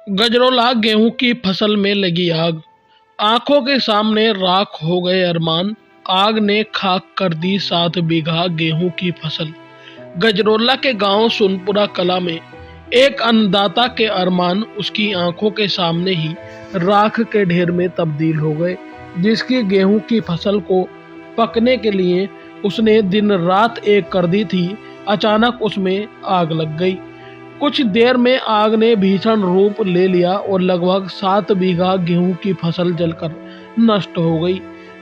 गजरोला गेहूं की फसल में लगी आग, आंखों के सामने राख हो गए अरमान। आग ने खाक कर दी 7 बीघा गेहूं की फसल। गजरोला के गांव सुनपुरा कला में एक अन्नदाता के अरमान उसकी आंखों के सामने ही राख के ढेर में तब्दील हो गए। जिसकी गेहूं की फसल को पकने के लिए उसने दिन रात एक कर दी थी, अचानक उसमें आग लग गई। कुछ देर में आग ने भीषण रूप ले लिया और लगभग 7 बीघा गेहूं की फसल जलकर नष्ट हो गई।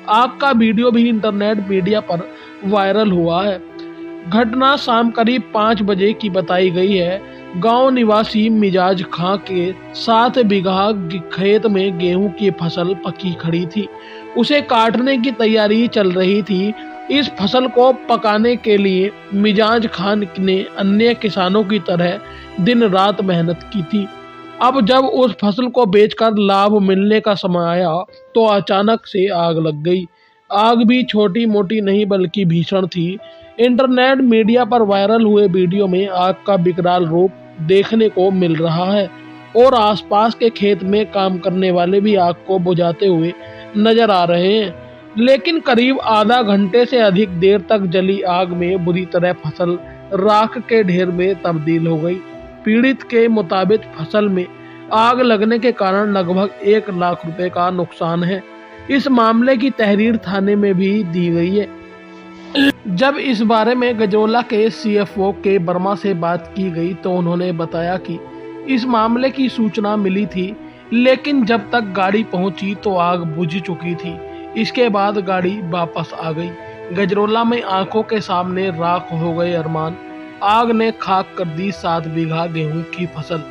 आग का वीडियो भी इंटरनेट मीडिया पर वायरल हुआ है। घटना शाम करीब 5 बजे की बताई गई है। गांव निवासी मिजाज खां के 7 बीघा खेत में गेहूं की फसल पकी खड़ी थी। उसे काटने की तैयारी चल रही थी। इस फसल को पकाने के लिए मिजाज खान ने अन्य किसानों की तरह दिन रात मेहनत की थी। अब जब उस फसल को बेचकर लाभ मिलने का समय आया तो अचानक से आग लग गई। आग भी छोटी मोटी नहीं बल्कि भीषण थी। इंटरनेट मीडिया पर वायरल हुए वीडियो में आग का विकराल रूप देखने को मिल रहा है और आसपास के खेत में काम करने वाले भी आग को बुझाते हुए नजर आ रहे हैं। लेकिन करीब आधा घंटे से अधिक देर तक जली आग में बुरी तरह फसल राख के ढेर में तब्दील हो गई। पीड़ित के मुताबिक फसल में आग लगने के कारण लगभग 1 लाख रुपए का नुकसान है। इस मामले की तहरीर थाने में भी दी गई है। जब इस बारे में गजरोला के सीएफओ के वर्मा से बात की गई तो उन्होंने बताया कि इस मामले की सूचना मिली थी, लेकिन जब तक गाड़ी पहुंची तो आग बुझ चुकी थी। इसके बाद गाड़ी वापस आ गई। गजरोला में आंखों के सामने राख हो गए अरमान। आग ने खाक कर दी 7 बीघा गेहूं की फसल।